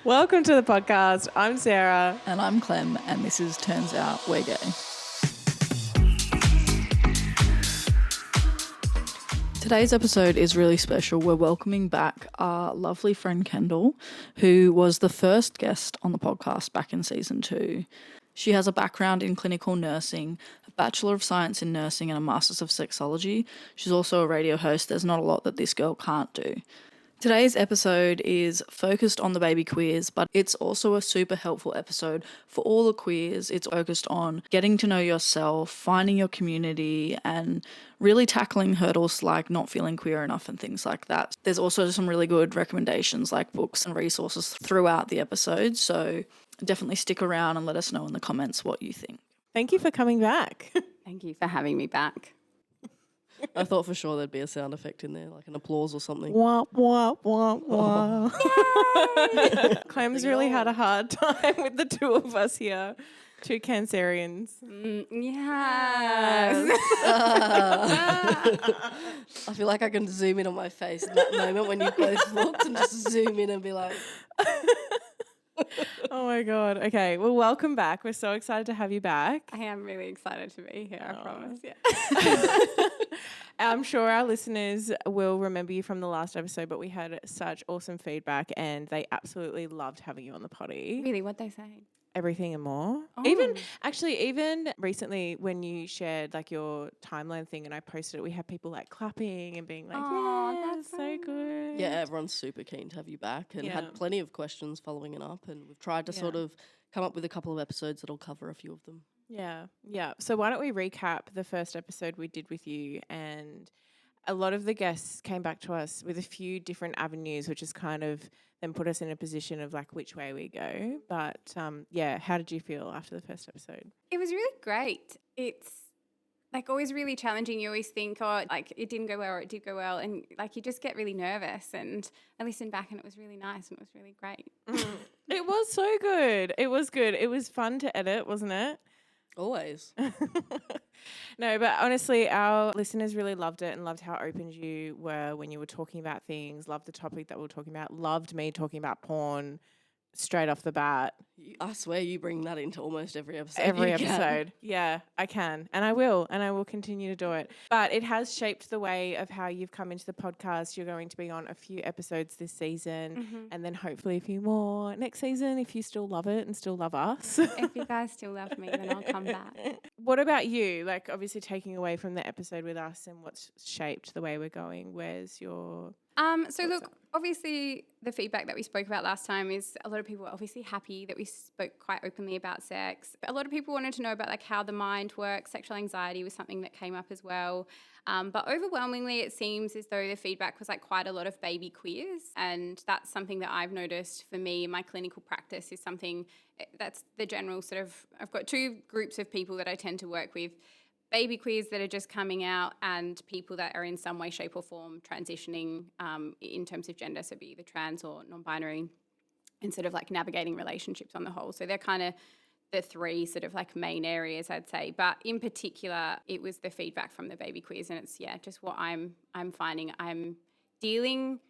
Welcome to the podcast. I'm Sarah. And I'm Clem, and this is Turns Out We're Gay. Today's episode is really special. We're welcoming back our lovely friend Kendall, who was the first guest on the podcast back in season 2. She has a background in clinical nursing, a Bachelor of Science in Nursing and a Master's of Sexology. She's also a radio host. There's not a lot that this girl can't do. Today's episode is focused on the baby queers, but it's also a super helpful episode for all the queers. It's focused on getting to know yourself, finding your community, and really tackling hurdles like not feeling queer enough and things like that. There's also some really good recommendations like books and resources throughout the episode, so definitely stick around and let us know in the comments what you think. Thank you for coming back. Thank you for having me back. I thought for sure there'd be a sound effect in there, like an applause or something. Wah, wah, wah, wah. Clem's really had a hard time with the two of us here. Two Cancerians. Yes. I feel like I can zoom in on my face in that moment when you both looked and just zoom in and be like... Oh my God. Okay. Well, welcome back. We're so excited to have you back. I am really excited to be here, I promise. Yeah. I'm sure our listeners will remember you from the last episode, but we had such awesome feedback and they absolutely loved having you on the potty. Really, what'd they say? Everything and more. Oh. Even recently when you shared like your timeline thing and I posted it, we had people like clapping and being like, Oh, yeah, that's so good. Yeah, everyone's super keen to have you back and had plenty of questions following it up, and we've tried to sort of come up with a couple of episodes that'll cover a few of them. Yeah. So why don't we recap the first episode we did with you? And a lot of the guests came back to us with a few different avenues, which is kind of then put us in a position of like which way we go. But how did you feel after the first episode? It was really great. It's like always really challenging. You always think, oh, like it didn't go well or it did go well. And like you just get really nervous. And I listened back and it was really nice and it was really great. It was so good. It was good. It was fun to edit, wasn't it? Always. No, but honestly, our listeners really loved it and loved how open you were when you were talking about things, loved the topic that we were talking about, loved me talking about porn straight off the bat. I swear you bring that into almost every episode. Yeah, I can. And I will continue to do it. But it has shaped the way of how you've come into the podcast. You're going to be on a few episodes this season and then hopefully a few more next season if you still love it and still love us. If you guys still love me, then I'll come back. What about you? Like obviously taking away from the episode with us and what's shaped the way we're going, where's your... So look, obviously the feedback that we spoke about last time is a lot of people are obviously happy that we spoke quite openly about sex. But a lot of people wanted to know about like how the mind works. Sexual anxiety was something that came up as well. But overwhelmingly it seems as though the feedback was like quite a lot of baby queers. And that's something that I've noticed for me in my clinical practice is something that's the general sort of, I've got two groups of people that I tend to work with. Baby queers that are just coming out and people that are in some way, shape or form transitioning in terms of gender, so be either trans or non-binary, and sort of like navigating relationships on the whole. So they're kind of the three sort of like main areas, I'd say. But in particular, it was the feedback from the baby queers, and it's, just what I'm finding. I'm dealing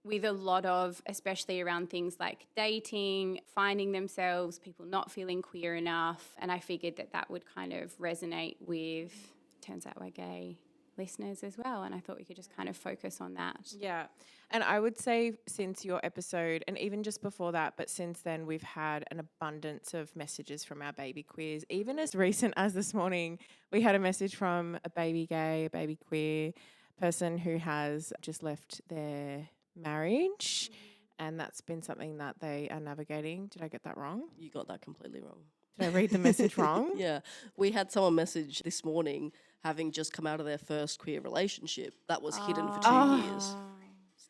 with a lot of, especially around things like dating, finding themselves, people not feeling queer enough. And I figured that would kind of resonate with Turns Out We're Gay listeners as well. And I thought we could just kind of focus on that. Yeah. And I would say since your episode, and even just before that, but since then we've had an abundance of messages from our baby queers. Even as recent as this morning, we had a message from a baby gay, a baby queer person who has just left their marriage, and that's been something that they are navigating. Did I get that wrong? You got that completely wrong. Did I read the message wrong? Yeah. We had someone message this morning having just come out of their first queer relationship that was hidden for 2 years.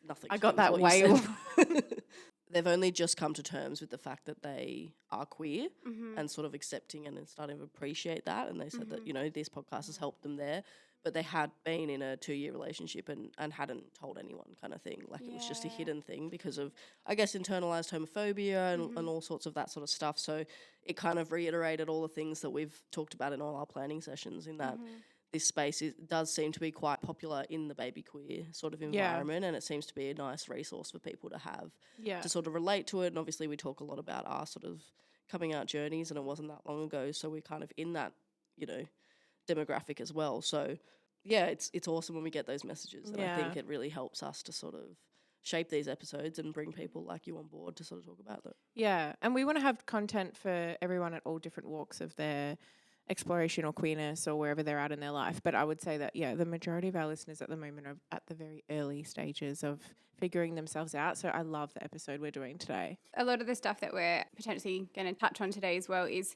Nothing. I got that way. They've only just come to terms with the fact that they are queer and sort of accepting and starting to appreciate that. And they said that, this podcast has helped them there. But they had been in a 2-year relationship and hadn't told anyone kind of thing. Like it was just a hidden thing because of, I guess, internalized homophobia and all sorts of that sort of stuff. So it kind of reiterated all the things that we've talked about in all our planning sessions in that this space does seem to be quite popular in the baby queer sort of environment, and it seems to be a nice resource for people to have to sort of relate to it. And obviously we talk a lot about our sort of coming out journeys, and it wasn't that long ago, so we're kind of in that, you know, demographic as well. So yeah, it's awesome when we get those messages, and I think it really helps us to sort of shape these episodes and bring people like you on board to sort of talk about that. Yeah, and we want to have content for everyone at all different walks of their exploration or queerness or wherever they're at in their life. But I would say that, the majority of our listeners at the moment are at the very early stages of figuring themselves out. So I love the episode we're doing today. A lot of the stuff that we're potentially going to touch on today as well is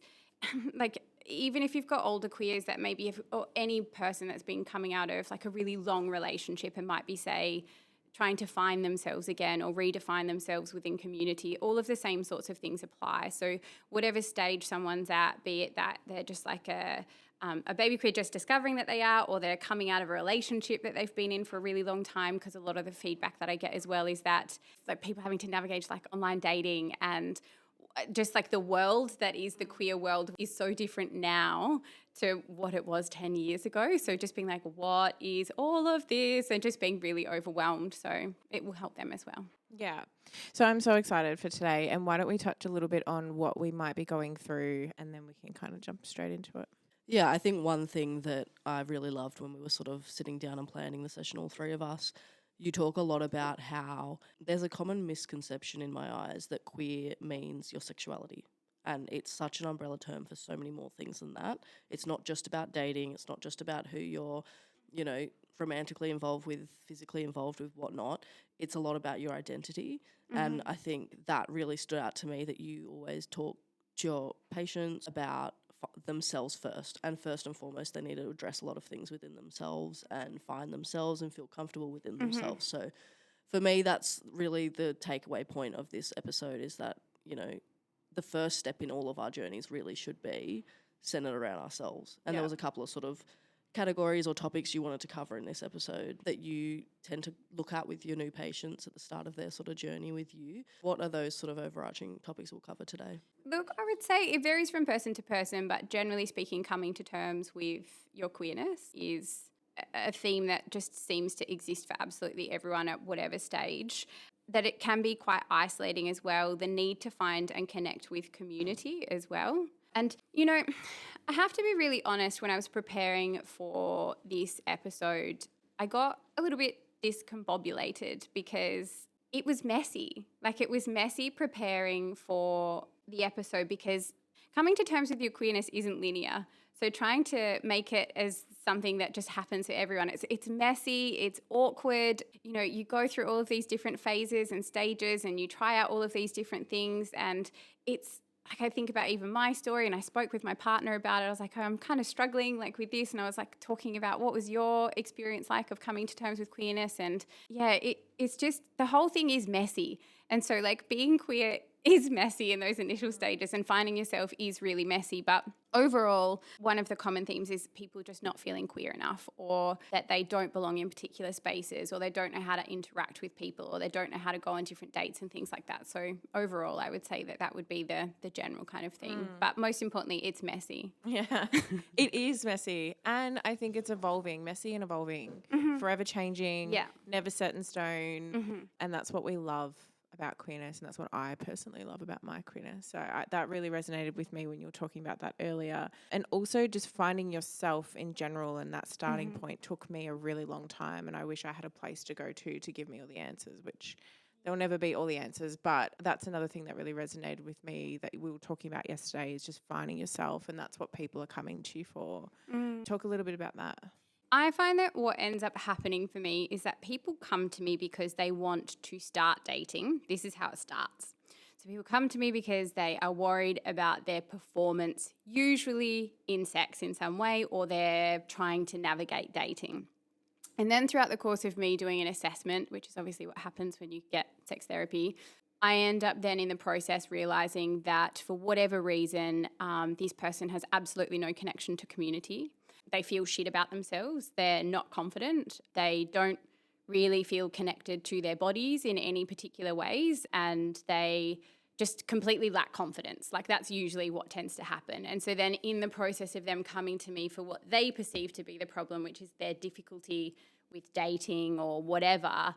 like, even if you've got older queers that maybe or any person that's been coming out of like a really long relationship and might be, say, trying to find themselves again or redefine themselves within community, all of the same sorts of things apply. So whatever stage someone's at, be it that they're just like a baby queer just discovering that they are, or they're coming out of a relationship that they've been in for a really long time, because a lot of the feedback that I get as well is that like people having to navigate like online dating and just like the world that is the queer world is so different now to what it was 10 years ago. So just being like, what is all of this? And just being really overwhelmed. So it will help them as well. Yeah. So I'm so excited for today. And why don't we touch a little bit on what we might be going through, and then we can kind of jump straight into it. Yeah, I think one thing that I really loved when we were sort of sitting down and planning the session, all three of us, you talk a lot about how there's a common misconception in my eyes that queer means your sexuality. And it's such an umbrella term for so many more things than that. It's not just about dating. It's not just about who you're, you know, romantically involved with, physically involved with, whatnot. It's a lot about your identity. Mm-hmm. And I think that really stood out to me, that you always talk to your patients about themselves first, and first and foremost they need to address a lot of things within themselves and find themselves and feel comfortable within themselves. So for me, that's really the takeaway point of this episode, is that, you know, the first step in all of our journeys really should be centered around ourselves. And there was a couple of sort of categories or topics you wanted to cover in this episode that you tend to look at with your new patients at the start of their sort of journey with you. What are those sort of overarching topics we'll cover today? Look, I would say it varies from person to person, but generally speaking, coming to terms with your queerness is a theme that just seems to exist for absolutely everyone at whatever stage. That it can be quite isolating as well, the need to find and connect with community as well. And, you know, I have to be really honest, when I was preparing for this episode, I got a little bit discombobulated because it was messy. Like, it was messy preparing for the episode, because coming to terms with your queerness isn't linear. So trying to make it as something that just happens to everyone, it's messy, it's awkward. You know, you go through all of these different phases and stages, and you try out all of these different things, and it's like, I think about even my story, and I spoke with my partner about it. I was like, oh, I'm kind of struggling like with this. And I was like talking about, what was your experience like of coming to terms with queerness? And yeah, it's just, the whole thing is messy. And so like being queer is messy in those initial stages, and finding yourself is really messy. But overall, one of the common themes is people just not feeling queer enough, or that they don't belong in particular spaces, or they don't know how to interact with people, or they don't know how to go on different dates and things like that. So overall, I would say that would be the general kind of thing. But most importantly, it's messy. Yeah, it is messy. And I think it's evolving, messy and evolving, forever changing, never set in stone. And that's what we love about queerness, and that's what I personally love about my queerness. So that really resonated with me when you were talking about that earlier. And also just finding yourself in general, and that starting point took me a really long time, and I wish I had a place to go to give me all the answers, which there'll never be all the answers. But that's another thing that really resonated with me that we were talking about yesterday, is just finding yourself, and that's what people are coming to you for. Talk a little bit about that. I find that what ends up happening for me is that people come to me because they want to start dating. This is how it starts. So people come to me because they are worried about their performance, usually in sex in some way, or they're trying to navigate dating. And then throughout the course of me doing an assessment, which is obviously what happens when you get sex therapy, I end up then in the process realising that for whatever reason, this person has absolutely no connection to community. They feel shit about themselves. They're not confident. They don't really feel connected to their bodies in any particular ways, and they just completely lack confidence. Like that's usually what tends to happen. And so then in the process of them coming to me for what they perceive to be the problem, which is their difficulty with dating or whatever,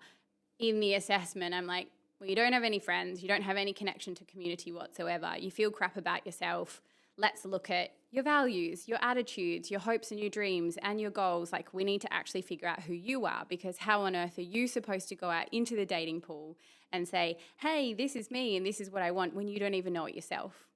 in the assessment, I'm like, well, you don't have any friends, you don't have any connection to community whatsoever, you feel crap about yourself. Let's look at your values, your attitudes, your hopes and your dreams and your goals. Like we need to actually figure out who you are, because how on earth are you supposed to go out into the dating pool and say, hey, this is me and this is what I want, when you don't even know it yourself?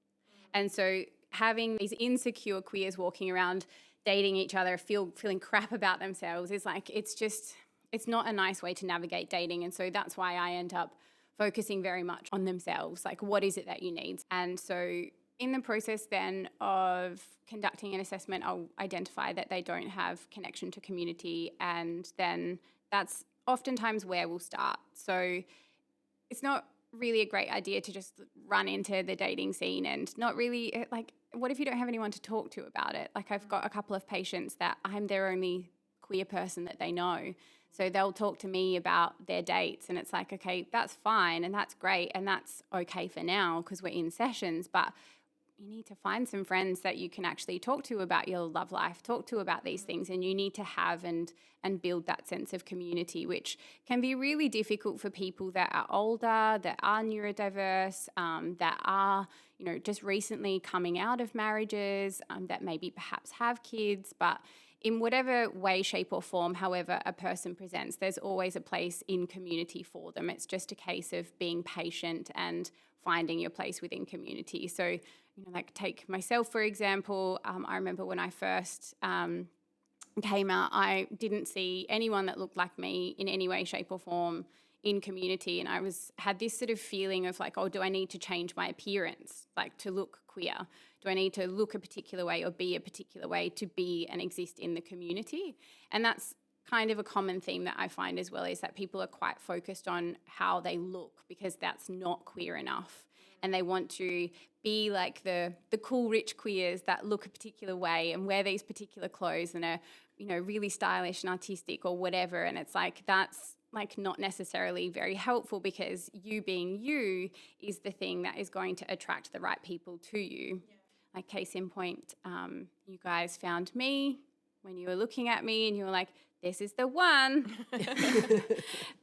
And so having these insecure queers walking around dating each other, feeling crap about themselves is like, it's not a nice way to navigate dating. And so that's why I end up focusing very much on themselves. Like, what is it that you need? And so in the process then of conducting an assessment, I'll identify that they don't have connection to community, and then that's oftentimes where we'll start. So it's not really a great idea to just run into the dating scene and not really, like, what if you don't have anyone to talk to about it? Like I've got a couple of patients that I'm their only queer person that they know. So they'll talk to me about their dates, and it's like, okay, that's fine and that's great and that's okay for now because we're in sessions, but you need to find some friends that you can actually talk to about your love life, talk to about these things, and you need to have and build that sense of community, which can be really difficult for people that are older, that are neurodiverse, that are, just recently coming out of marriages, that maybe perhaps have kids, but in whatever way, shape or form, however a person presents, there's always a place in community for them. It's just a case of being patient and finding your place within community. So, like take myself, for example, I remember when I first came out, I didn't see anyone that looked like me in any way, shape or form in community. And I had this sort of feeling of like, oh, do I need to change my appearance, like to look queer? Do I need to look a particular way or be a particular way to be and exist in the community? And that's kind of a common theme that I find as well, is that people are quite focused on how they look because that's not queer enough. And they want to be like the cool rich queers that look a particular way and wear these particular clothes and are, really stylish and artistic or whatever. And it's like, that's like not necessarily very helpful, because you being you is the thing that is going to attract the right people to you. Yeah. Like case in point, you guys found me when you were looking at me and you were like, this is the one.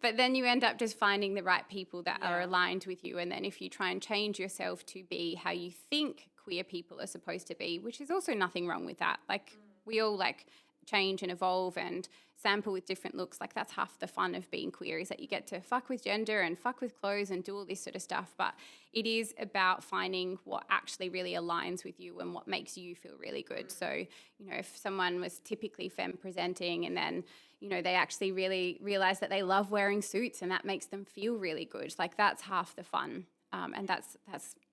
But then you end up just finding the right people that are aligned with you. And then if you try and change yourself to be how you think queer people are supposed to be, which is also nothing wrong with that. Like we all like change and evolve and sample with different looks. Like that's half the fun of being queer, is that you get to fuck with gender and fuck with clothes and do all this sort of stuff. But it is about finding what actually really aligns with you and what makes you feel really good. So, if someone was typically femme presenting and then, they actually really realize that they love wearing suits and that makes them feel really good, like that's half the fun. And that's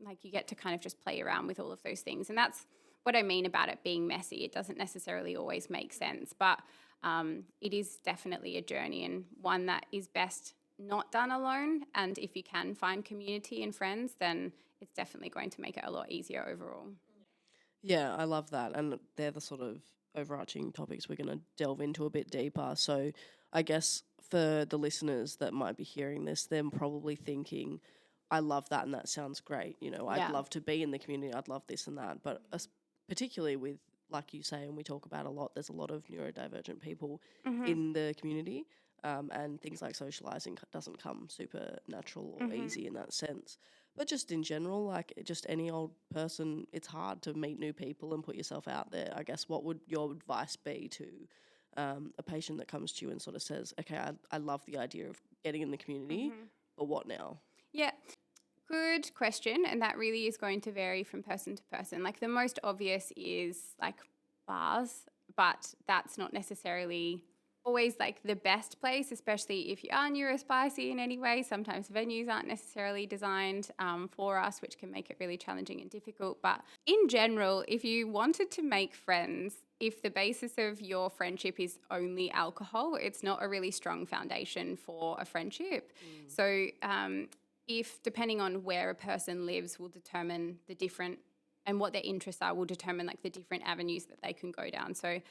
like you get to kind of just play around with all of those things. And that's what I mean about it being messy. It doesn't necessarily always make sense, but it is definitely a journey, and one that is best not done alone. And if you can find community and friends, then it's definitely going to make it a lot easier overall. Yeah, I love that. And they're the sort of overarching topics we're going to delve into a bit deeper. So I guess for the listeners that might be hearing this, they're probably thinking, I love that and that sounds great. I'd love to be in the community. I'd love this and that. But particularly with, like you say, and we talk about a lot, there's a lot of neurodivergent people in the community, and things like socialising doesn't come super natural or easy in that sense. But just in general, like just any old person, it's hard to meet new people and put yourself out there. I guess what would your advice be to a patient that comes to you and sort of says, okay, I love the idea of getting in the community, but what now? Yeah. Good question, and that really is going to vary from person to person. Like the most obvious is like bars, but that's not necessarily always like the best place, especially if you are neurospicy in any way. Sometimes venues aren't necessarily designed for us, which can make it really challenging and difficult. But in general, if you wanted to make friends, if the basis of your friendship is only alcohol, it's not a really strong foundation for a friendship. So if depending on where a person lives will determine the different, and what their interests are will determine like the different avenues that they can go down. So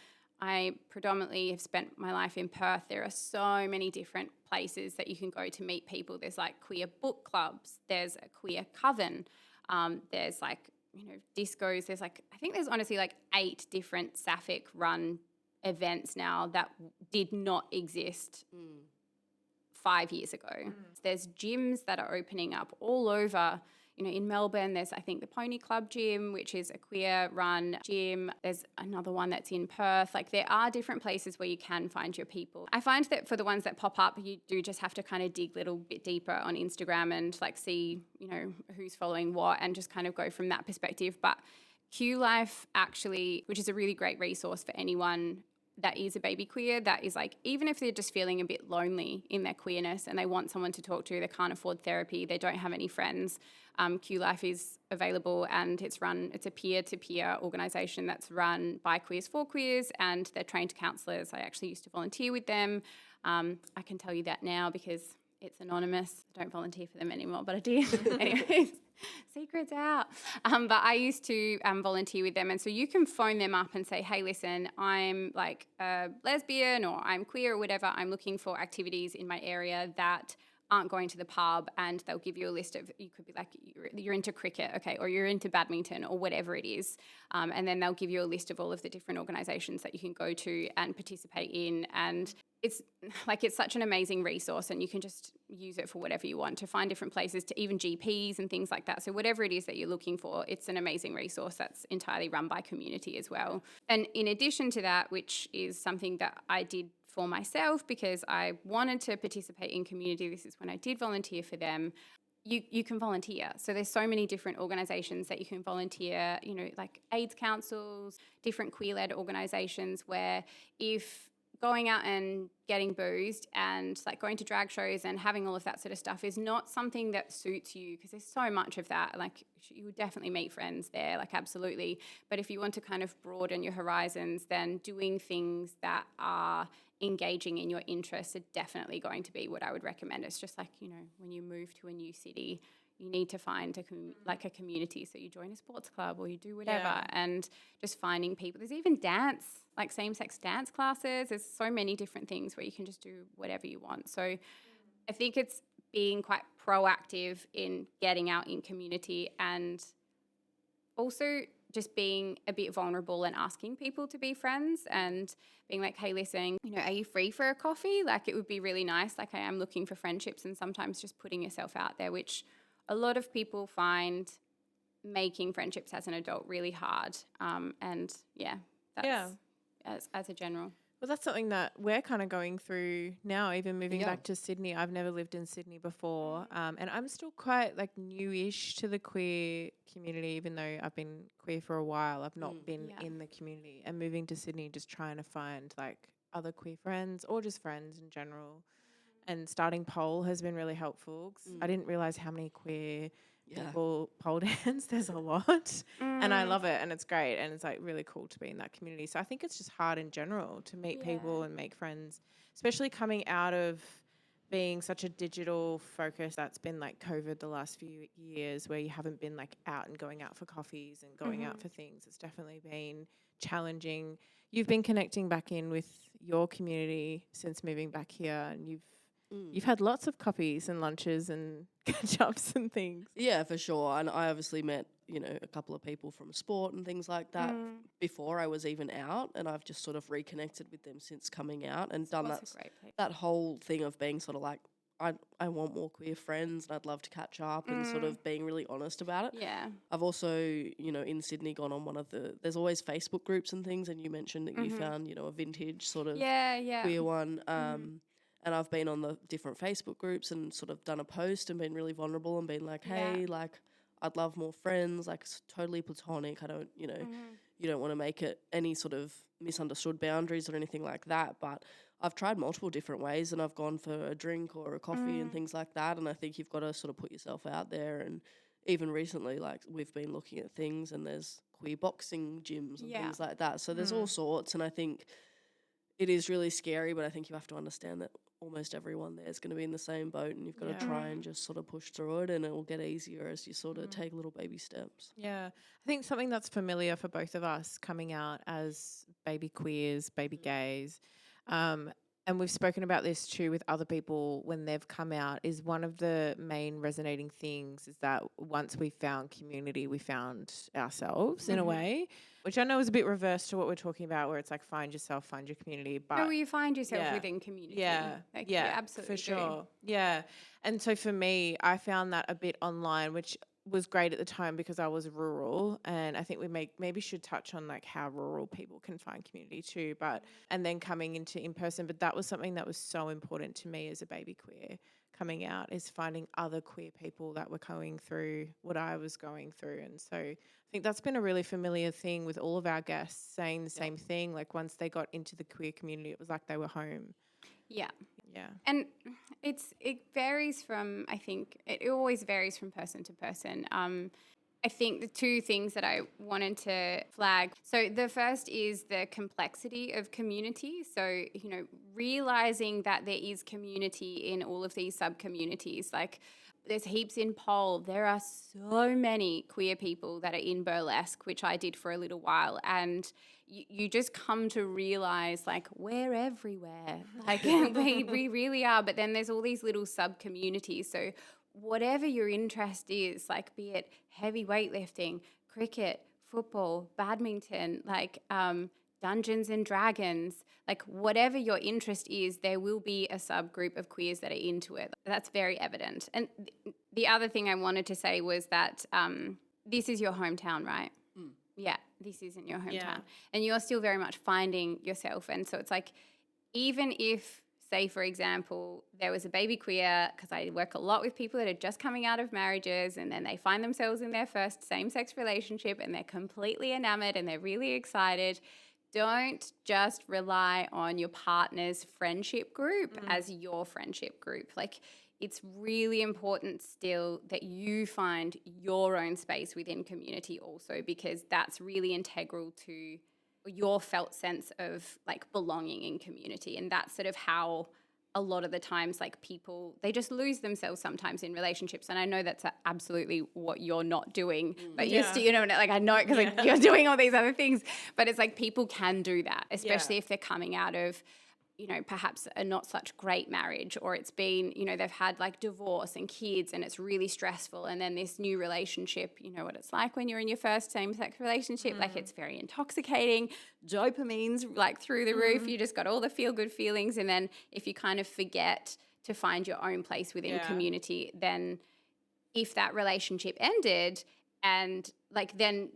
I predominantly have spent my life in Perth. There are so many different places that you can go to meet people. There's like queer book clubs. There's a queer coven. There's like, discos. There's like, I think there's honestly like 8 different Sapphic run events now that did not exist 5 years ago. There's gyms that are opening up all over. In Melbourne, there's, I think, the Pony Club gym, which is a queer-run gym. There's another one that's in Perth. Like, there are different places where you can find your people. I find that for the ones that pop up, you do just have to kind of dig a little bit deeper on Instagram and, like, see, who's following what and just kind of go from that perspective. But QLife actually, which is a really great resource for anyone that is a baby queer, that is like, even if they're just feeling a bit lonely in their queerness and they want someone to talk to, they can't afford therapy, they don't have any friends, QLife is available, and it's a peer-to-peer organisation that's run by queers for queers, and they're trained counsellors. I actually used to volunteer with them. I can tell you that now because it's anonymous. I don't volunteer for them anymore, but I did. Anyways, secrets out. But I used to volunteer with them. And so you can phone them up and say, hey, listen, I'm like a lesbian or I'm queer or whatever. I'm looking for activities in my area that aren't going to the pub, and they'll give you a list of, you could be like, you're into cricket, okay, or you're into badminton or whatever it is. And then they'll give you a list of all of the different organisations that you can go to and participate in. And it's such an amazing resource, and you can just use it for whatever you want, to find different places, to even GPs and things like that. So whatever it is that you're looking for, it's an amazing resource that's entirely run by community as well. And in addition to that, which is something that I did for myself because I wanted to participate in community, this is when I did volunteer for them, you can volunteer. So there's so many different organisations that you can volunteer, like AIDS councils, different queer-led organisations, where if going out and getting boozed and like going to drag shows and having all of that sort of stuff is not something that suits you, because there's so much of that, like you would definitely meet friends there, like absolutely. But if you want to kind of broaden your horizons, then doing things that are engaging in your interests are definitely going to be what I would recommend. It's just like, when you move to a new city, you need to find a community. So you join a sports club or you do whatever, and just finding people. There's even dance, like same-sex dance classes. There's so many different things where you can just do whatever you want. So I think it's being quite proactive in getting out in community, and also just being a bit vulnerable and asking people to be friends and being like, hey, listen, are you free for a coffee? Like, it would be really nice. Like, I am looking for friendships, and sometimes just putting yourself out there, which a lot of people find making friendships as an adult really hard. That's as a general. Well, that's something that we're kind of going through now, even moving back to Sydney. I've never lived in Sydney before, and I'm still quite like newish to the queer community, even though I've been queer for a while. I've not been in the community, and moving to Sydney, just trying to find like other queer friends or just friends in general. And starting pole has been really helpful. I didn't realise how many queer people pole dance. There's a lot, and I love it, and it's great, and it's like really cool to be in that community. So I think it's just hard in general to meet people and make friends, especially coming out of being such a digital focus that's been like COVID the last few years, where you haven't been like out and going out for coffees and going out for things. It's definitely been challenging. You've been connecting back in with your community since moving back here, and you've had lots of coffees and lunches and catch-ups and things. Yeah, for sure. And I obviously met, a couple of people from sport and things like that before I was even out, and I've just sort of reconnected with them since coming out and done that whole thing of being sort of like, I want more queer friends and I'd love to catch up and sort of being really honest about it. Yeah. I've also, in Sydney gone on there's always Facebook groups and things, and you mentioned that you found, a vintage sort of queer one. And I've been on the different Facebook groups and sort of done a post and been really vulnerable and been like, hey, like, I'd love more friends. Like, it's totally platonic. I don't, you don't want to make it any sort of misunderstood boundaries or anything like that. But I've tried multiple different ways, and I've gone for a drink or a coffee and things like that. And I think you've got to sort of put yourself out there. And even recently, like, we've been looking at things, and there's queer boxing gyms and things like that. So there's all sorts. And I think it is really scary, but I think you have to understand that almost everyone there is going to be in the same boat, and you've got to try and just sort of push through it, and it will get easier as you sort of take little baby steps. Yeah. I think something that's familiar for both of us coming out as baby queers, baby gays, and we've spoken about this too with other people when they've come out, is one of the main resonating things is that once we found community, we found ourselves in a way, which I know is a bit reverse to what we're talking about, where it's like find yourself, find your community. But No, you find yourself within community. Yeah, Like, you absolutely for sure. Yeah. And so for me, I found that a bit online, which was great at the time because I was rural, and I think we maybe should touch on like how rural people can find community too, and then coming into in person. But that was something that was so important to me as a baby queer coming out, is finding other queer people that were going through what I was going through. And so I think that's been a really familiar thing with all of our guests saying the same thing. Like once they got into the queer community, it was like they were home. Yeah. Yeah. And it varies from, I think, it always varies from person to person. I think the two things that I wanted to flag. So the first is the complexity of community. So, realizing that there is community in all of these sub-communities. Like there's heaps in pole. There are so many queer people that are in burlesque, which I did for a little while. And you just come to realize, like, we're everywhere. Like, we really are. But then there's all these little sub-communities. So whatever your interest is, like, be it heavy weightlifting, cricket, football, badminton, like Dungeons and Dragons, like whatever your interest is, there will be a subgroup of queers that are into it. That's very evident. And the other thing I wanted to say was that this is your hometown, right? Yeah, this isn't your hometown. Yeah. And you're still very much finding yourself. And so it's like, even if, say, for example, there was a baby queer, because I work a lot with people that are just coming out of marriages and then they find themselves in their first same-sex relationship and they're completely enamored and they're really excited. Don't just rely on your partner's friendship group as your friendship group. Like, it's really important still that you find your own space within community also, because that's really integral to your felt sense of like belonging in community. And that's sort of how a lot of the times like people, they just lose themselves sometimes in relationships. And I know that's absolutely what you're not doing, but you're still, like I know it because like you're doing all these other things, but it's like people can do that, especially if they're coming out of, perhaps a not such great marriage, or it's been, they've had like divorce and kids and it's really stressful. And then this new relationship, you know what it's like when you're in your first same-sex relationship, like it's very intoxicating, dopamine's like through the roof, you just got all the feel-good feelings. And then if you kind of forget to find your own place within community, then if that relationship ended and like then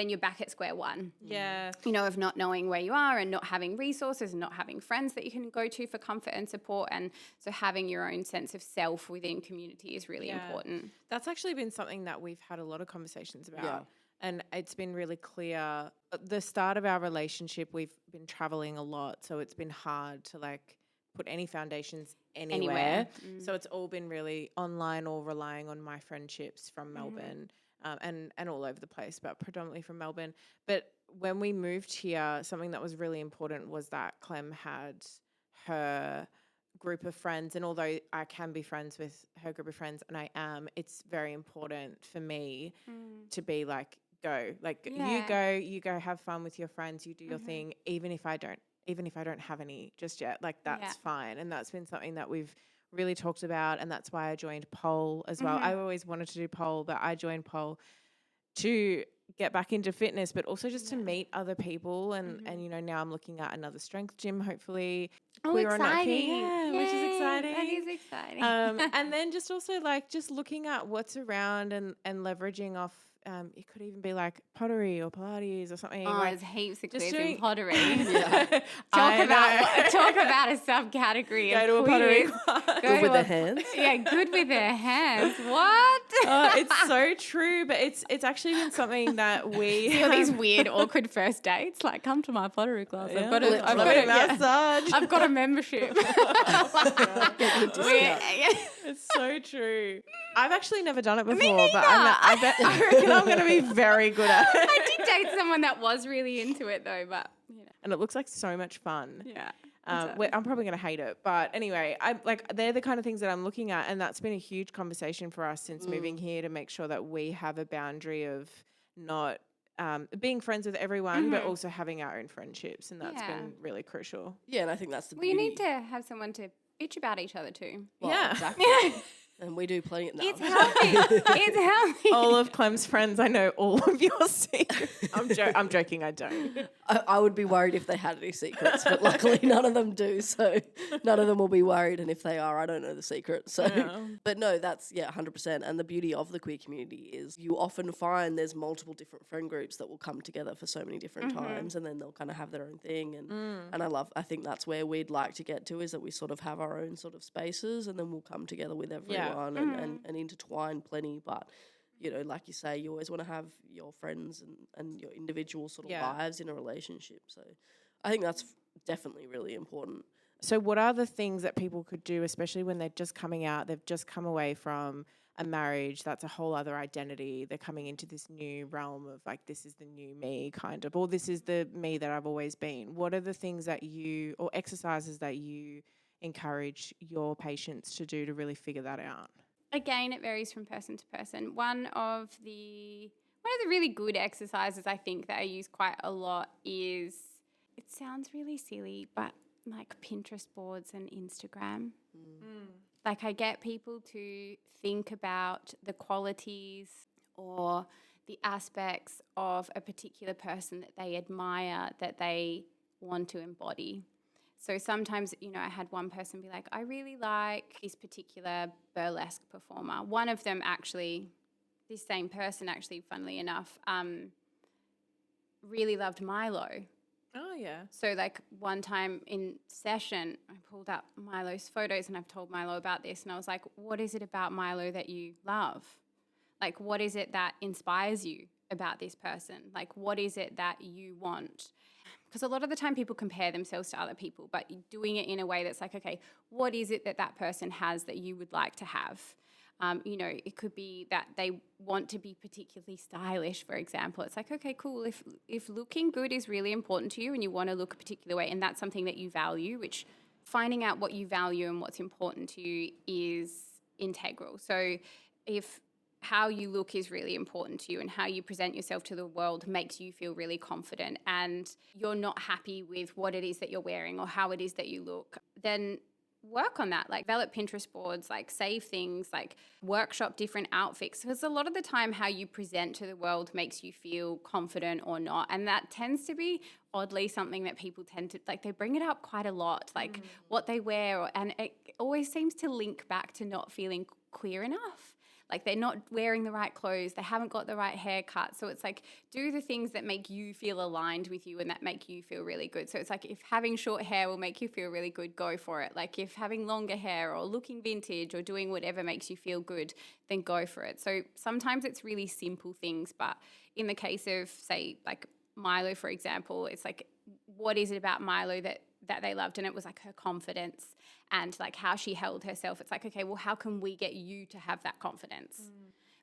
you're back at square one. Yeah. Of not knowing where you are and not having resources and not having friends that you can go to for comfort and support. And so having your own sense of self within community is really important. That's actually been something that we've had a lot of conversations about. Yeah. And it's been really clear. At the start of our relationship, we've been traveling a lot. So it's been hard to like put any foundations anywhere. So it's all been really online or relying on my friendships from Melbourne. And all over the place, but predominantly from Melbourne. But when we moved here, something that was really important was that Clem had her group of friends. And although I can be friends with her group of friends, and I am, it's very important for me to be like, go. Like you go have fun with your friends, you do your thing, even if I don't have any just yet. Like that's fine. And that's been something that we've really talked about, and that's why I joined Pole as well. I always wanted to do Pole, but I joined Pole to get back into fitness, but also just to meet other people. And now I'm looking at another strength gym, hopefully. Oh, exciting. Which is exciting. That is exciting. And then just also like just looking at what's around and leveraging off. It could even be like pottery or Pilates or something. Oh, like there's heaps of just quiz doing- in pottery. I Talk about a subcategory Go of to a pottery quiz. class. Good with the hands. Yeah, good with their hands. What? It's so true, but it's actually been something that we See all these weird, awkward first dates. Like, come to my pottery class. Yeah. I've got a massage. I've got a membership. It's so true. I've actually never done it before, but I reckon I'm going to be very good at it. I did date someone that was really into it though, but And it looks like so much fun. yeah. I'm probably going to hate it. But anyway, they're the kind of things that I'm looking at. And that's been a huge conversation for us since moving here, to make sure that we have a boundary of not being friends with everyone, but also having our own friendships. And that's been really crucial. Yeah, and I think that's the Well, you beauty. need to have someone to bitch about each other too. Well, Yeah. exactly. And we do plenty of It's healthy. It's healthy. All of Clem's friends, I know all of your secrets. I'm joking, I don't. I would be worried if they had any secrets, but luckily none of them do. So none of them will be worried. And if they are, I don't know the secret. So, but no, that's 100%. And the beauty of the queer community is you often find there's multiple different friend groups that will come together for so many different times, and then they'll kind of have their own thing. And I think that's where we'd like to get to, is that we sort of have our own sort of spaces, and then we'll come together with everyone and intertwine plenty. But like you say, you always want to have your friends and your individual sort of lives in a relationship. So I think that's definitely really important. So what are the things that people could do, especially when they're just coming out, they've just come away from a marriage, that's a whole other identity. They're coming into this new realm of like, this is the new me kind of, or this is the me that I've always been. What are the things that or exercises that you encourage your patients to do to really figure that out? Again, it varies from person to person. One of the really good exercises I think that I use quite a lot is, it sounds really silly, but like Pinterest boards and Instagram. Like I get people to think about the qualities or the aspects of a particular person that they admire, that they want to embody. So sometimes, I had one person be like, I really like this particular burlesque performer. One of them actually, this same person actually, funnily enough, really loved Milo. Oh, yeah. So like one time in session, I pulled up Milo's photos and I've told Milo about this, and I was like, what is it about Milo that you love? Like, what is it that inspires you about this person? Like, what is it that you want? Because a lot of the time people compare themselves to other people, but doing it in a way that's like, okay, what is it that that person has that you would like to have? It could be that they want to be particularly stylish, for example. It's like, okay, cool. If looking good is really important to you and you want to look a particular way, and that's something that you value, which finding out what you value and what's important to you is integral. So if how you look is really important to you and how you present yourself to the world makes you feel really confident, and you're not happy with what it is that you're wearing or how it is that you look, then work on that. Like develop Pinterest boards, like save things, like workshop different outfits, because a lot of the time how you present to the world makes you feel confident or not. And that tends to be oddly something that people tend to, like, they bring it up quite a lot, like what they wear, and it always seems to link back to not feeling queer enough. Like they're not wearing the right clothes, they haven't got the right haircut. So it's like, do the things that make you feel aligned with you and that make you feel really good. So it's like, if having short hair will make you feel really good, go for it. Like if having longer hair or looking vintage or doing whatever makes you feel good, then go for it. So sometimes it's really simple things, but in the case of, say, like Milo, for example, it's like, what is it about Milo that they loved? And it was like her confidence and like how she held herself. It's like, okay, well, how can we get you to have that confidence?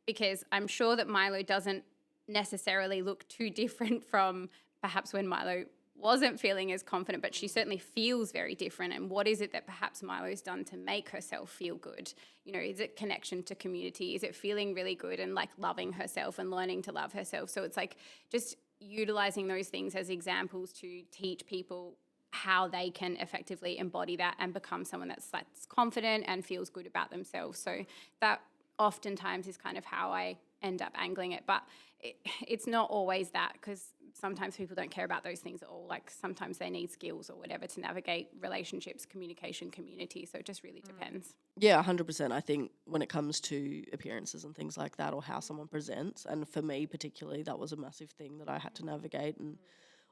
Because I'm sure that Milo doesn't necessarily look too different from perhaps when Milo wasn't feeling as confident, but she certainly feels very different. And what is it that perhaps Milo's done to make herself feel good? Is it connection to community? Is it feeling really good and like loving herself and learning to love herself? So it's like just utilizing those things as examples to teach people how they can effectively embody that and become someone that's confident and feels good about themselves. So that oftentimes is kind of how I end up angling it. But it's not always that, because sometimes people don't care about those things at all. Like sometimes they need skills or whatever to navigate relationships, communication, community. So it just really depends. Yeah, 100%. I think when it comes to appearances and things like that, or how someone presents, and for me particularly, that was a massive thing that I had to navigate and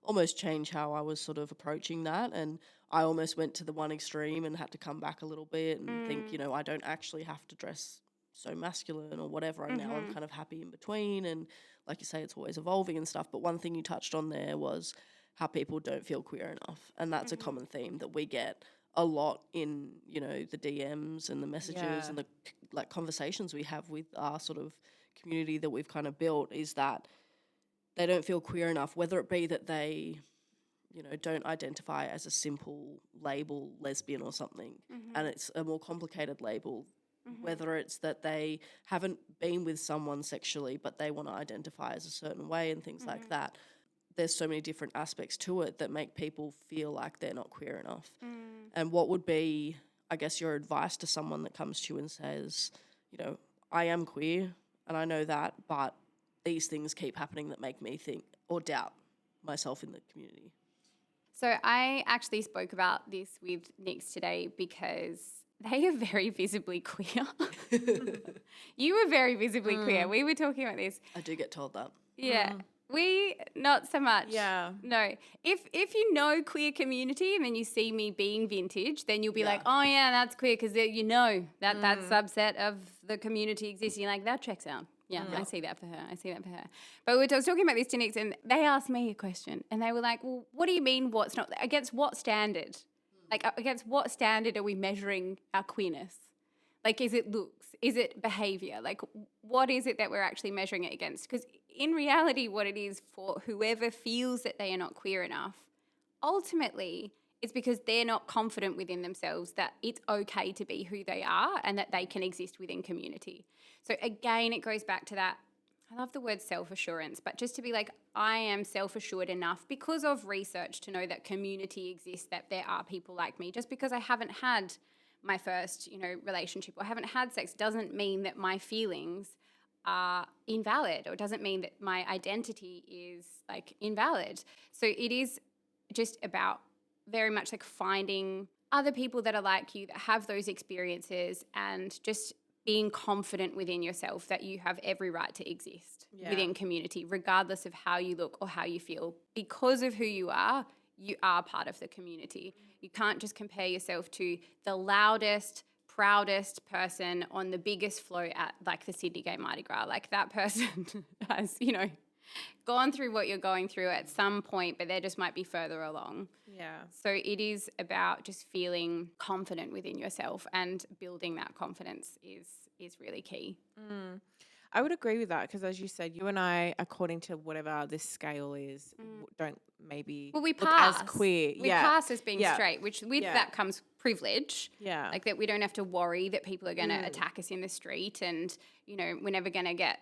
almost change how I was sort of approaching that. And I almost went to the one extreme and had to come back a little bit and think, I don't actually have to dress so masculine or whatever. And now I'm kind of happy in between. And like you say, it's always evolving and stuff. But one thing you touched on there was how people don't feel queer enough. And that's a common theme that we get a lot in, the DMs and the messages and the like conversations we have with our sort of community that we've kind of built, is that they don't feel queer enough, whether it be that they don't identify as a simple label, lesbian or something, and it's a more complicated label, whether it's that they haven't been with someone sexually but they want to identify as a certain way and things like that. There's so many different aspects to it that make people feel like they're not queer enough. And what would be, I guess, your advice to someone that comes to you and says, I am queer and I know that, but these things keep happening that make me think or doubt myself in the community? So I actually spoke about this with Nix today because they are very visibly queer. You were very visibly queer. We were talking about this. I do get told that. Yeah. We, not so much. Yeah. No. If you know queer community and then you see me being vintage, then you'll be like, oh, yeah, that's queer because that subset of the community exists. You're like, that checks out. Yeah, I see that for her. But I was talking about this to Nix and they asked me a question and they were like, well, what do you mean what's not, against what standard? Like, against what standard are we measuring our queerness? Like, is it looks? Is it behaviour? Like, what is it that we're actually measuring it against? Because in reality, what it is for whoever feels that they are not queer enough, ultimately, it's because they're not confident within themselves that it's okay to be who they are and that they can exist within community. So again, it goes back to that, I love the word self-assurance, but just to be like, I am self-assured enough because of research to know that community exists, that there are people like me. Just because I haven't had my first, relationship or haven't had sex doesn't mean that my feelings are invalid or doesn't mean that my identity is like invalid. So it is just about very much like finding other people that are like you, that have those experiences, and just being confident within yourself that you have every right to exist within community, regardless of how you look or how you feel. Because of who you are part of the community. You can't just compare yourself to the loudest, proudest person on the biggest float at like the Sydney Gay Mardi Gras. Like that person has, gone through what you're going through at some point, but they just might be further along. Yeah. So it is about just feeling confident within yourself, and building that confidence is really key. I would agree with that because, as you said, you and I, according to whatever this scale is, don't maybe we look pass as queer. We pass as being straight, which with Yeah. that comes privilege. Yeah. Like that we don't have to worry that people are going to attack us in the street, and, we're never going to get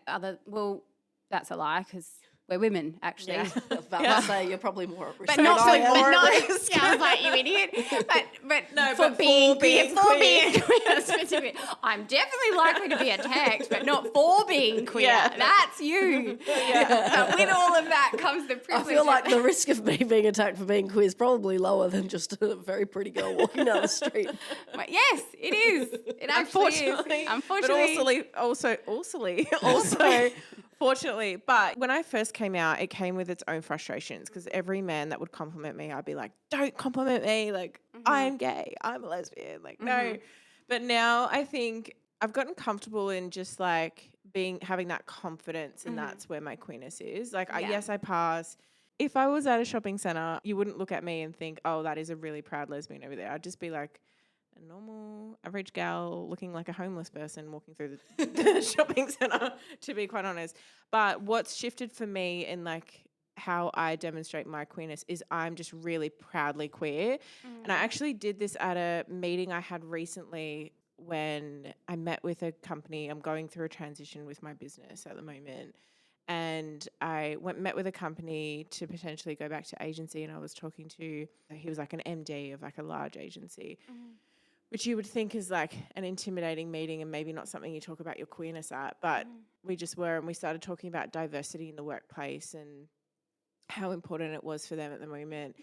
that's a lie because we're women, actually. I was about to say, you're probably more at risk. But not for more I risk. was like, you idiot. But No, for but being for being queer, queer. specifically, I'm definitely likely to be attacked, but not for being queer. Yeah. That's you. But with all of that comes the I privilege. feel like the risk of me being attacked for being queer is probably lower than just a very pretty girl walking down the street. But yes, it is. It actually is. Unfortunately. But also, fortunately. But when I first came out, it came with its own frustrations because every man that would compliment me, I'd be like, don't compliment me. Like, I'm gay. I'm a lesbian. Like, no. But now I think I've gotten comfortable in just like having that confidence, and that's where my queerness is. Like, yes, I pass. If I was at a shopping centre, you wouldn't look at me and think, oh, that is a really proud lesbian over there. I'd just be like a normal, average gal looking like a homeless person walking through the shopping centre, to be quite honest. But what's shifted for me in like how I demonstrate my queerness is I'm just really proudly queer. And I actually did this at a meeting I had recently when I met with a company. I'm going through a transition with my business at the moment. And I met with a company to potentially go back to agency, and I was talking to, he was like an MD of like a large agency, which you would think is like an intimidating meeting and maybe not something you talk about your queerness at, but we just were, and we started talking about diversity in the workplace and how important it was for them at the moment.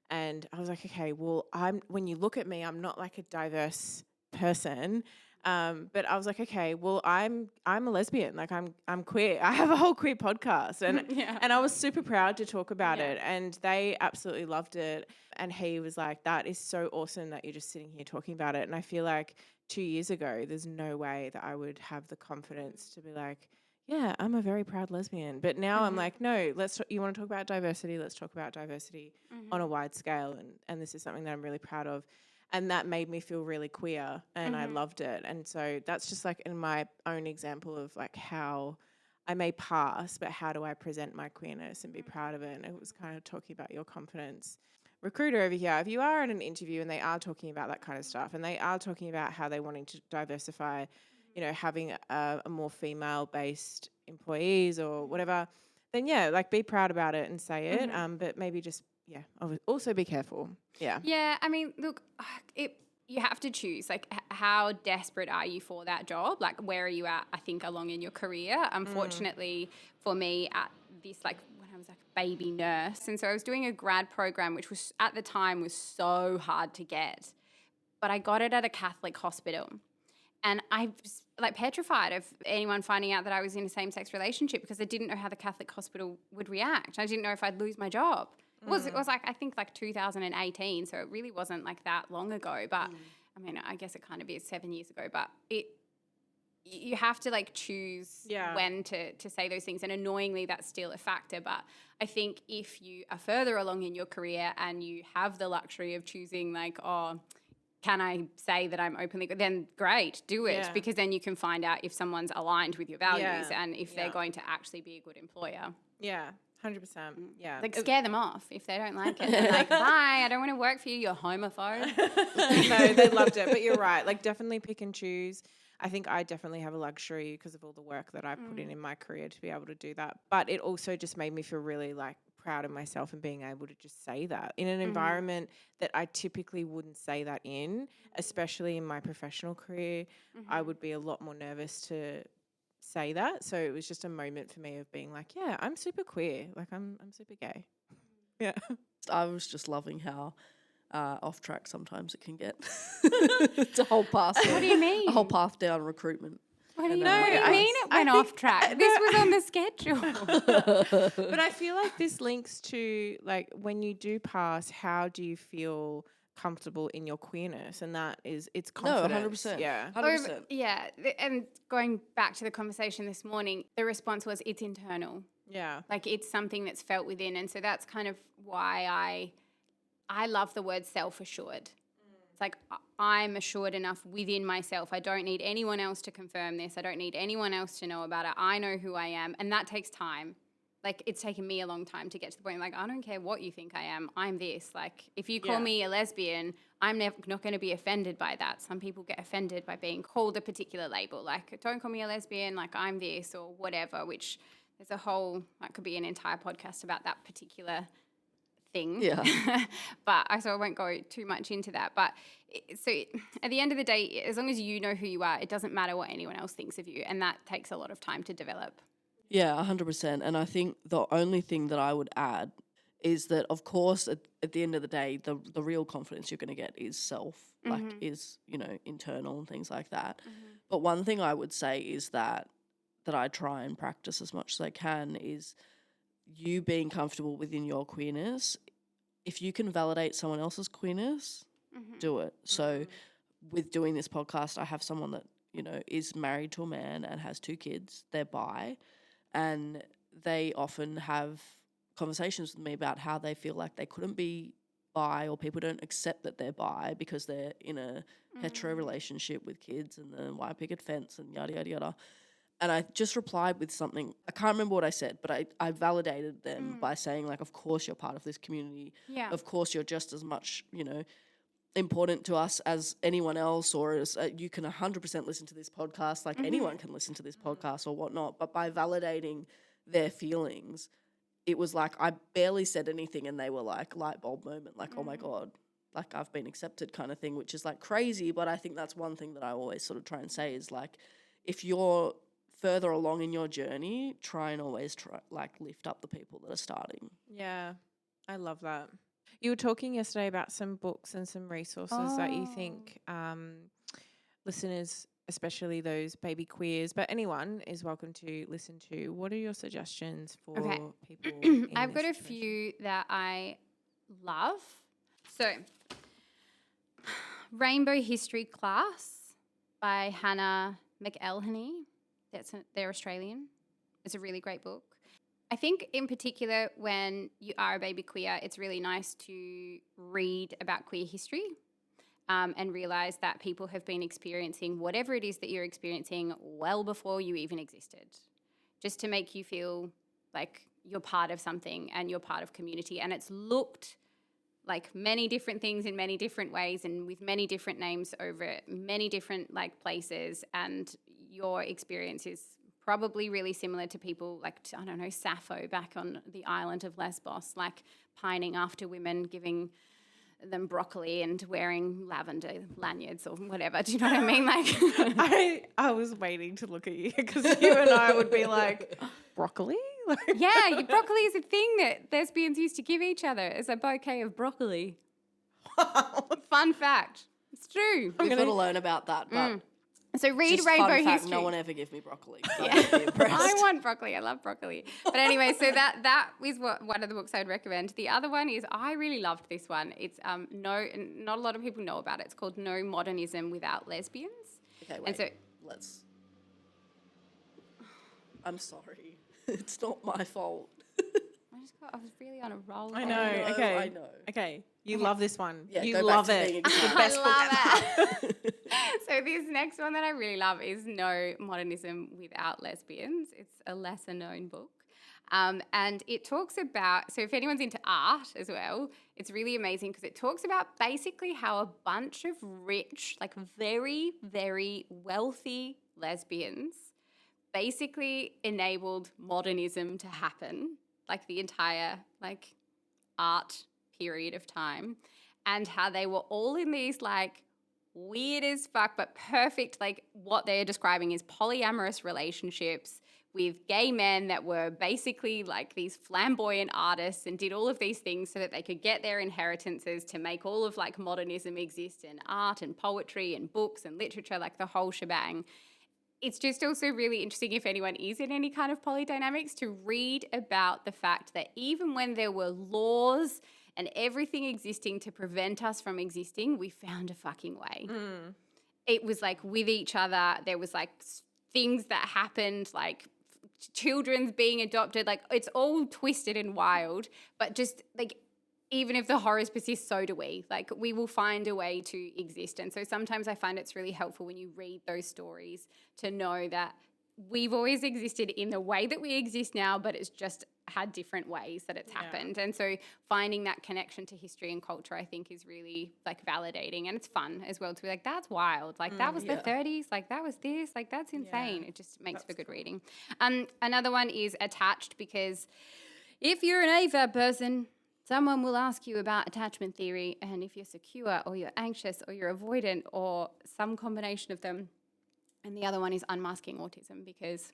And I was like, okay, well, when you look at me, I'm not like a diverse person. But I was like, okay, well, I'm a lesbian. Like I'm queer. I have a whole queer podcast, and I was super proud to talk about it, and they absolutely loved it. And he was like, that is so awesome that you're just sitting here talking about it. And I feel like 2 years ago, there's no way that I would have the confidence to be like, yeah, I'm a very proud lesbian. But now I'm like, no, you want to talk about diversity? Let's talk about diversity on a wide scale. And this is something that I'm really proud of. And that made me feel really queer, and I loved it. And so that's just like in my own example of like how I may pass, but how do I present my queerness and be proud of it? And it was kind of talking about your confidence. recruiter over here, if you are in an interview and they are talking about that kind of stuff and they are talking about how they're wanting to diversify, having a more female-based employees or whatever, then yeah, like be proud about it and say it. But maybe just, also be careful. Yeah. Yeah, I mean, look, you have to choose, like, how desperate are you for that job? Like, where are you at, I think, along in your career? Unfortunately, for me, at this, like, when I was like a baby nurse, and so I was doing a grad program, which was, at the time, was so hard to get. But I got it at a Catholic hospital. And I was, like, petrified of anyone finding out that I was in a same-sex relationship because I didn't know how the Catholic hospital would react. I didn't know if I'd lose my job. It was like, I think, like 2018, so it really wasn't like that long ago. But I mean, I guess it kind of is 7 years ago. But you have to, like, choose when to say those things. And annoyingly, that's still a factor. But I think if you are further along in your career and you have the luxury of choosing, like, oh, can I say that I'm openly, then great, do it. Because then you can find out if someone's aligned with your values and if they're going to actually be a good employer. Yeah. 100%. Yeah. Like, scare them off if they don't like it. They're like, bye, I don't want to work for you, you're homophobe. No, they loved it. But you're right. Like, definitely pick and choose. I think I definitely have a luxury because of all the work that I've put in my career to be able to do that. But it also just made me feel really, like, proud of myself and being able to just say that in an environment that I typically wouldn't say that in, especially in my professional career. I would be a lot more nervous to say that. So it was just a moment for me of being like, yeah, I'm super queer. Like, I'm super gay. Yeah. I was just loving how off track sometimes it can get. It's a whole path. What do you mean? A whole path down recruitment. What do you mean it went off track? This was on the schedule. But I feel like this links to, like, when you do pass, how do you feel comfortable in your queerness? And that is, it's confidence. No, 100%. Yeah. 100%. Yeah. And going back to the conversation this morning, the response was, it's internal. Yeah. Like, it's something that's felt within. And so that's kind of why I love the word self-assured. It's like, I'm assured enough within myself. I don't need anyone else to confirm this. I don't need anyone else to know about it. I know who I am. And that takes time. Like, it's taken me a long time to get to the point, like, I don't care what you think I am. I'm this. Like, if you call me a lesbian, I'm not going to be offended by that. Some people get offended by being called a particular label. Like, don't call me a lesbian, like, I'm this or whatever, which there's a whole, that could be an entire podcast about that particular thing. Yeah. So I won't go too much into that. But at the end of the day, as long as you know who you are, it doesn't matter what anyone else thinks of you. And that takes a lot of time to develop. Yeah, 100%. And I think the only thing that I would add is that, of course, at the end of the day, the real confidence you're going to get is self, like, is, internal and things like that. But one thing I would say is that I try and practice as much as I can is you being comfortable within your queerness. If you can validate someone else's queerness, do it. So with doing this podcast, I have someone that, is married to a man and has 2 kids. They're bi. And they often have conversations with me about how they feel like they couldn't be bi, or people don't accept that they're bi because they're in a hetero relationship with kids and the white picket fence and yada, yada, yada. And I just replied with something. I can't remember what I said, but I validated them by saying, like, of course you're part of this community. Yeah. Of course you're just as much, important to us as anyone else, or as you can 100% listen to this podcast, like anyone can listen to this podcast or whatnot. But by validating their feelings, it was like I barely said anything and they were like, light bulb moment, like, oh my God, like, I've been accepted kind of thing, which is like crazy. But I think that's one thing that I always sort of try and say is, like, if you're further along in your journey, try and always lift up the people that are starting. Yeah, I love that. You were talking yesterday about some books and some resources that you think listeners, especially those baby queers, but anyone is welcome to listen to. What are your suggestions for people? I've got a few that I love. So, Rainbow History Class by Hannah McElhinney. They're Australian. It's a really great book. I think in particular when you are a baby queer, it's really nice to read about queer history and realise that people have been experiencing whatever it is that you're experiencing well before you even existed, just to make you feel like you're part of something and you're part of community. And it's looked like many different things in many different ways and with many different names over many different like places, and your experience is probably really similar to people like, I don't know, Sappho back on the island of Lesbos, like pining after women, giving them broccoli and wearing lavender lanyards or whatever. Do you know what I mean? Like, I was waiting to look at you because you and I would be like, broccoli? Like, yeah, broccoli is a thing that lesbians used to give each other as a bouquet of broccoli. wow. Fun fact. It's true. We've got to learn about that, but So read just Rainbow fun fact, History. no one ever give me broccoli. So Yeah. I'm really impressed. I want broccoli. I love broccoli. But anyway, so that is one of the books I would recommend. The other one is, I really loved this one. It's not a lot of people know about it. It's called No Modernism Without Lesbians. Okay, And wait. I'm sorry. It's not my fault. I was really on a roll. I there. know. Okay. I know. Okay. You love this one. Yeah, you go back love to it. being It's the excited. best book I ever. love it. So this next one that I really love is No Modernism Without Lesbians. It's a lesser known book. And it talks about, so if anyone's into art as well, it's really amazing because it talks about basically how a bunch of rich, like very, very wealthy lesbians basically enabled modernism to happen, like the entire like art period of time, and how they were all in these like weird as fuck but perfect, like what they're describing is polyamorous relationships with gay men that were basically like these flamboyant artists and did all of these things so that they could get their inheritances to make all of like modernism exist in art and poetry and books and literature, like the whole shebang. It's just also really interesting, if anyone is in any kind of polydynamics, to read about the fact that even when there were laws and everything existing to prevent us from existing, we found a fucking way. It was like with each other, there was like things that happened, like children's being adopted, like it's all twisted and wild, but just like even if the horrors persist, so do we. Like we will find a way to exist. And so sometimes I find it's really helpful when you read those stories to know that we've always existed in the way that we exist now, but it's just had different ways that it's happened. And so finding that connection to history and culture, I think, is really like validating, and it's fun as well to be like, that's wild. Like that was the 30s. Like that was this. Like that's insane. It just makes for good reading. Another one is Attached, because if you're an AFAB person, someone will ask you about attachment theory, and if you're secure or you're anxious or you're avoidant or some combination of them. And the other one is Unmasking Autism, because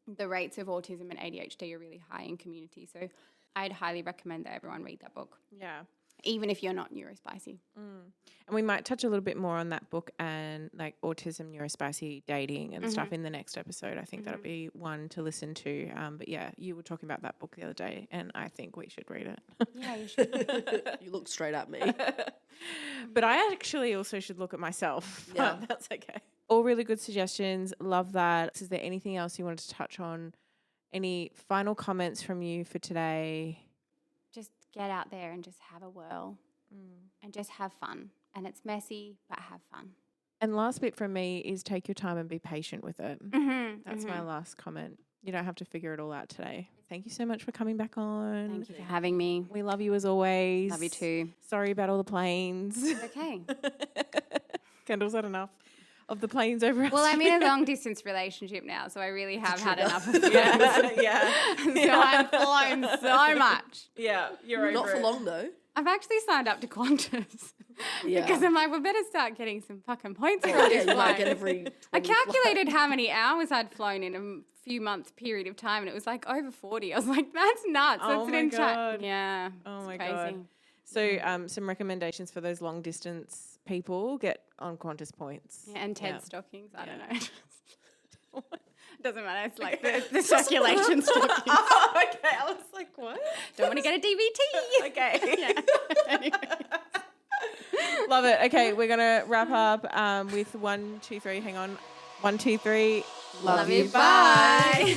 the rates of autism and ADHD are really high in community. So I'd highly recommend that everyone read that book, Yeah. even if you're not neurospicy. And we might touch a little bit more on that book and like autism, neurospicy, dating and stuff in the next episode. I think that'll be one to listen to. But yeah, you were talking about that book the other day and I think we should read it. Yeah, you should. You look straight at me. But I actually also should look at myself. Yeah. But that's okay. All really good suggestions. Love that. Is there anything else you wanted to touch on? Any final comments from you for today? Just get out there and just have a whirl and just have fun. And it's messy, but have fun. And last bit from me is take your time and be patient with it. That's my last comment. You don't have to figure it all out today. Thank you so much for coming back on. Thank you for having me. We love you as always. Love you too. Sorry about all the planes. Okay. Kendall's had enough of the planes over us. Well, I'm in a long distance relationship now, so I really have had enough of it. yeah. So I've flown so much. Yeah, you're Not for long though. I've actually signed up to Qantas Yeah. because I'm like, we better start getting some fucking points for Yeah, this you might flight. get every 20 I calculated how many hours I'd flown in a few months period of time, and it was like over 40. I was like, that's nuts. Oh That's my an God. Yeah. Oh it's my crazy. God. So some recommendations for those long distance people, get on Qantas points. Yeah, and TED Yeah. stockings. I don't Yeah. know. Doesn't matter. It's like the circulation stockings. Oh, okay. I was like, what? Don't want to get a DVT. Okay. Yeah. Anyway. Love it. Okay, we're going to wrap up with 1, 2, 3. Hang on. 1, 2, 3. Love you. Bye.